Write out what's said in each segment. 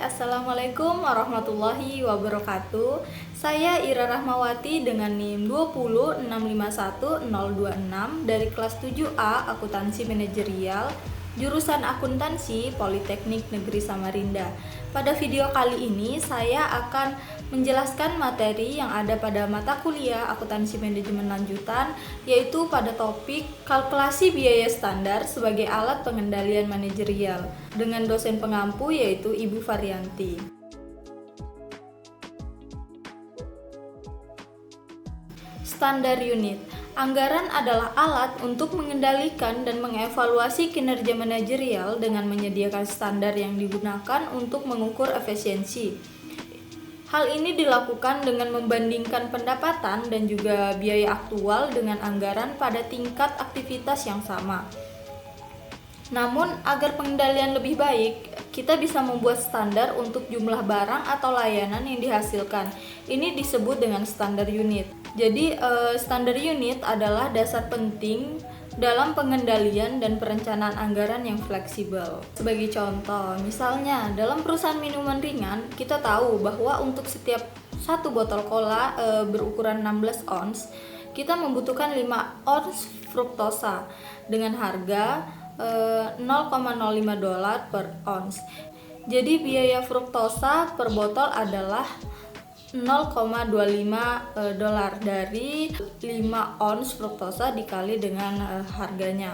Assalamualaikum warahmatullahi wabarakatuh. Saya Ira Rahmawati dengan NIM 20651-026 dari kelas 7A Akuntansi Manajerial, jurusan Akuntansi Politeknik Negeri Samarinda. Pada video kali ini saya akan menjelaskan materi yang ada pada mata kuliah Akuntansi Manajemen Lanjutan, yaitu pada topik kalkulasi biaya standar sebagai alat pengendalian manajerial dengan dosen pengampu yaitu Ibu Varianti. Standar unit. Anggaran adalah alat untuk mengendalikan dan mengevaluasi kinerja manajerial dengan menyediakan standar yang digunakan untuk mengukur efisiensi. Hal ini dilakukan dengan membandingkan pendapatan dan juga biaya aktual dengan anggaran pada tingkat aktivitas yang sama. Namun, agar pengendalian lebih baik, kita bisa membuat standar untuk jumlah barang atau layanan yang dihasilkan. Ini disebut dengan standar unit. Jadi, standar unit adalah dasar penting dalam pengendalian dan perencanaan anggaran yang fleksibel. Sebagai contoh, misalnya dalam perusahaan minuman ringan, kita tahu bahwa untuk setiap satu botol cola berukuran 16 ons, kita membutuhkan 5 ons fruktosa dengan harga $0,05 per ons. Jadi biaya fruktosa per botol adalah $0,25 dari 5 ons fruktosa dikali dengan harganya.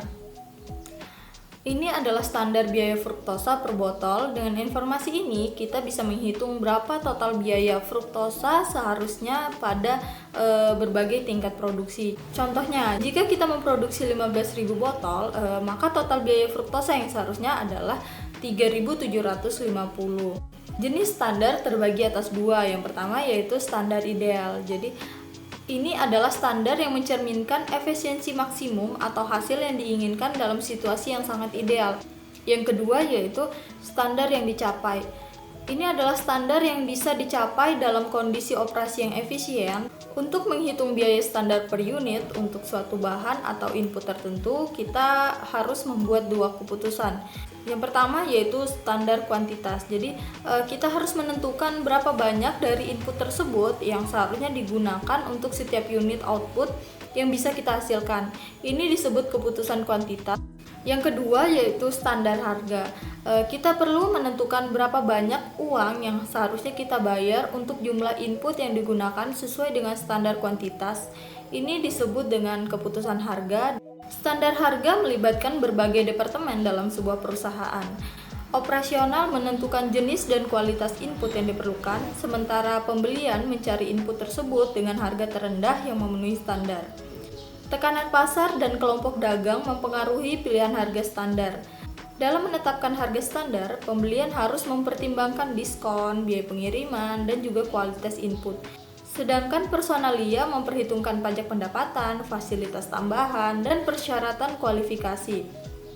Ini adalah standar biaya fruktosa per botol. Dengan informasi ini kita bisa menghitung berapa total biaya fruktosa seharusnya pada berbagai tingkat produksi. Contohnya, jika kita memproduksi 15.000 botol, maka total biaya fruktosa yang seharusnya adalah 3.750. Jenis standar terbagi atas dua. Yang pertama yaitu standar ideal. Jadi ini adalah standar yang mencerminkan efisiensi maksimum atau hasil yang diinginkan dalam situasi yang sangat ideal. Yang kedua yaitu standar yang dicapai. Ini adalah standar yang bisa dicapai dalam kondisi operasi yang efisien. Untuk menghitung biaya standar per unit untuk suatu bahan atau input tertentu, kita harus membuat dua keputusan. Yang pertama yaitu standar kuantitas. Jadi kita harus menentukan berapa banyak dari input tersebut yang seharusnya digunakan untuk setiap unit output yang bisa kita hasilkan. Ini disebut keputusan kuantitas. Yang kedua yaitu standar harga. Kita perlu menentukan berapa banyak uang yang seharusnya kita bayar untuk jumlah input yang digunakan sesuai dengan standar kuantitas. Ini disebut dengan keputusan harga. Standar harga melibatkan berbagai departemen dalam sebuah perusahaan. Operasional menentukan jenis dan kualitas input yang diperlukan, sementara pembelian mencari input tersebut dengan harga terendah yang memenuhi standar. Tekanan pasar dan kelompok dagang mempengaruhi pilihan harga standar. Dalam menetapkan harga standar, pembelian harus mempertimbangkan diskon, biaya pengiriman, dan juga kualitas input. Sedangkan personalia memperhitungkan pajak pendapatan, fasilitas tambahan, dan persyaratan kualifikasi.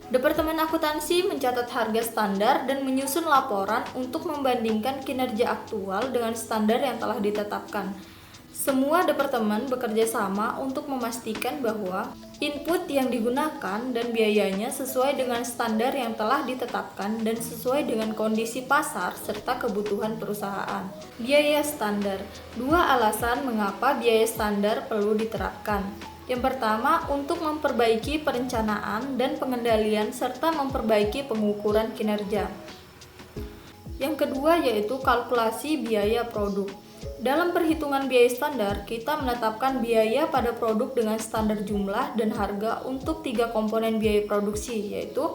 Departemen akuntansi mencatat harga standar dan menyusun laporan untuk membandingkan kinerja aktual dengan standar yang telah ditetapkan. Semua departemen bekerja sama untuk memastikan bahwa input yang digunakan dan biayanya sesuai dengan standar yang telah ditetapkan dan sesuai dengan kondisi pasar serta kebutuhan perusahaan. Biaya standar. Dua alasan mengapa biaya standar perlu diterapkan. Yang pertama, untuk memperbaiki perencanaan dan pengendalian serta memperbaiki pengukuran kinerja. Yang kedua yaitu kalkulasi biaya produk. Dalam perhitungan biaya standar, kita menetapkan biaya pada produk dengan standar jumlah dan harga untuk 3 komponen biaya produksi, yaitu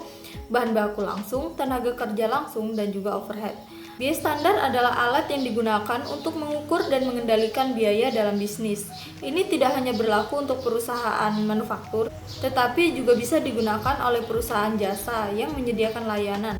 bahan baku langsung, tenaga kerja langsung, dan juga overhead. Biaya standar adalah alat yang digunakan untuk mengukur dan mengendalikan biaya dalam bisnis. Ini tidak hanya berlaku untuk perusahaan manufaktur, tetapi juga bisa digunakan oleh perusahaan jasa yang menyediakan layanan.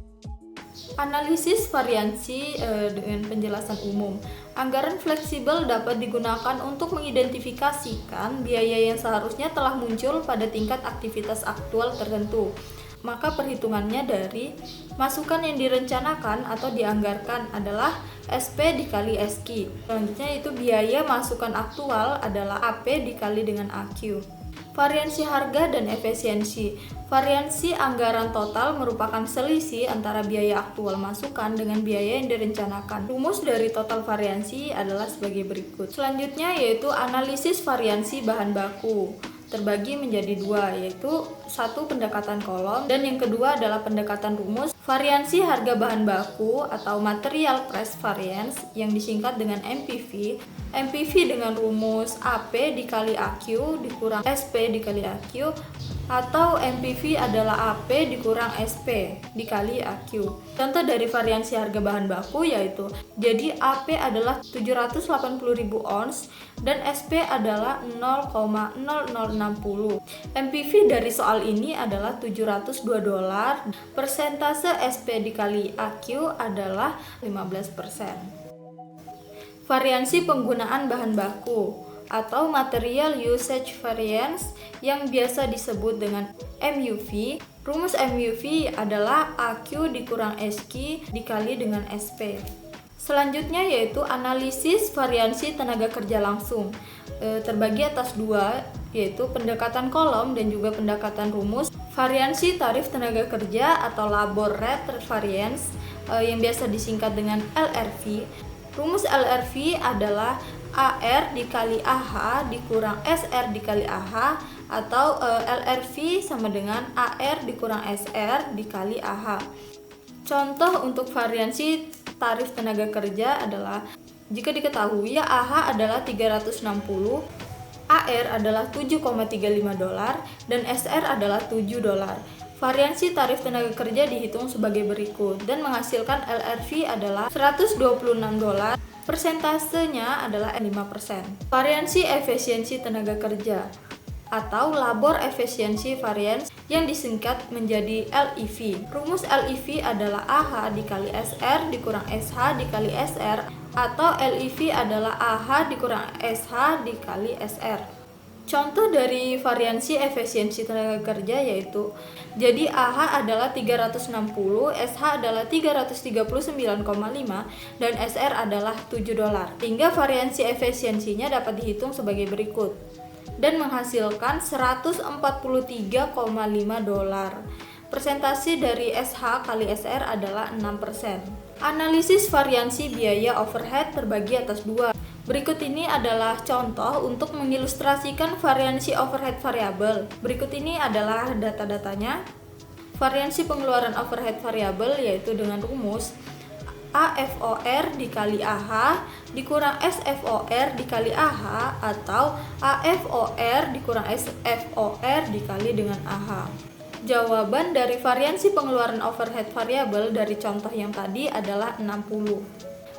Analisis variansi dengan penjelasan umum. Anggaran fleksibel dapat digunakan untuk mengidentifikasikan biaya yang seharusnya telah muncul pada tingkat aktivitas aktual tertentu. Maka perhitungannya dari masukan yang direncanakan atau dianggarkan adalah SP dikali SQ. Selanjutnya itu biaya masukan aktual adalah AP dikali dengan AQ. Variansi harga dan efisiensi. Variansi anggaran total merupakan selisih antara biaya aktual masukan dengan biaya yang direncanakan. Rumus dari total variansi adalah sebagai berikut. Selanjutnya yaitu analisis variansi bahan baku. Terbagi menjadi dua, yaitu satu pendekatan kolom dan yang kedua adalah pendekatan rumus. Variansi harga bahan baku atau material price variance yang disingkat dengan MPV. MPV dengan rumus AP dikali AQ dikurang SP dikali AQ, atau MPV adalah AP dikurang SP dikali AQ. Contoh dari variansi harga bahan baku yaitu, jadi AP adalah 780.000 ons dan SP adalah 0,0060. MPV dari soal ini adalah $702. Persentase SP dikali AQ adalah 15%. Variansi penggunaan bahan baku atau Material Usage Variance yang biasa disebut dengan MUV. Rumus MUV adalah AQ dikurang SQ dikali dengan SP. Selanjutnya yaitu analisis variansi tenaga kerja langsung. Terbagi atas dua, yaitu pendekatan kolom dan juga pendekatan rumus. Variansi tarif tenaga kerja atau labor rate variance yang biasa disingkat dengan LRV. Rumus LRV adalah AR dikali AH dikurang SR dikali AH, atau LRV sama dengan AR dikurang SR dikali AH. Contoh untuk variansi tarif tenaga kerja adalah, jika diketahui AH adalah 360, AR adalah $7,35 dan SR adalah $7. Variansi tarif tenaga kerja dihitung sebagai berikut dan menghasilkan LRV adalah $126. Persentasenya adalah 5%. Variansi efisiensi tenaga kerja atau labor efficiency variance yang disingkat menjadi LEV. Rumus LEV adalah AH dikali SR dikurang SH dikali SR, atau LEV adalah AH dikurang SH dikali SR. Contoh dari variansi efisiensi tenaga kerja yaitu, jadi AH adalah 360, SH adalah 339,5 dan SR adalah $7. Hingga variansi efisiensinya dapat dihitung sebagai berikut dan menghasilkan $143,5. Persentase dari SH kali SR adalah 6%. Analisis variansi biaya overhead terbagi atas dua. Berikut ini adalah contoh untuk mengilustrasikan variansi overhead variabel. Berikut ini adalah data-datanya. Variansi pengeluaran overhead variabel yaitu dengan rumus AFOR dikali AH dikurang SFOR dikali AH, atau AFOR dikurang SFOR dikali dengan AH. Jawaban dari variansi pengeluaran overhead variabel dari contoh yang tadi adalah 60.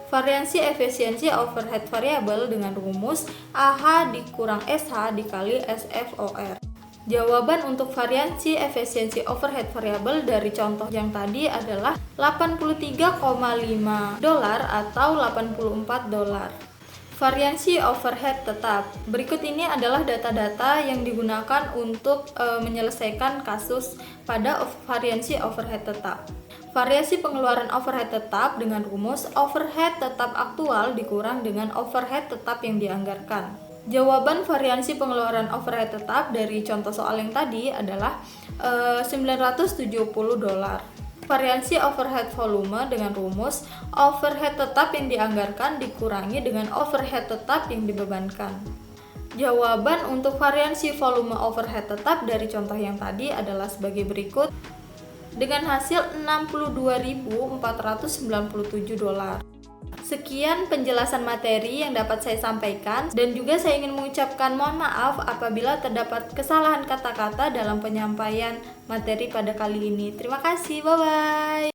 Variansi efisiensi overhead variabel dengan rumus AH dikurang SH dikali SFOR. Jawaban untuk variansi efisiensi overhead variabel dari contoh yang tadi adalah $83,5 atau $84. Variansi overhead tetap. Berikut ini adalah data-data yang digunakan untuk menyelesaikan kasus pada variansi overhead tetap. Variasi pengeluaran overhead tetap dengan rumus overhead tetap aktual dikurang dengan overhead tetap yang dianggarkan. Jawaban variansi pengeluaran overhead tetap dari contoh soal yang tadi adalah $970. Variansi overhead volume dengan rumus overhead tetap yang dianggarkan dikurangi dengan overhead tetap yang dibebankan. Jawaban untuk variansi volume overhead tetap dari contoh yang tadi adalah sebagai berikut dengan hasil $62.497. Sekian penjelasan materi yang dapat saya sampaikan, dan juga saya ingin mengucapkan mohon maaf apabila terdapat kesalahan kata-kata dalam penyampaian materi pada kali ini. Terima kasih, bye-bye.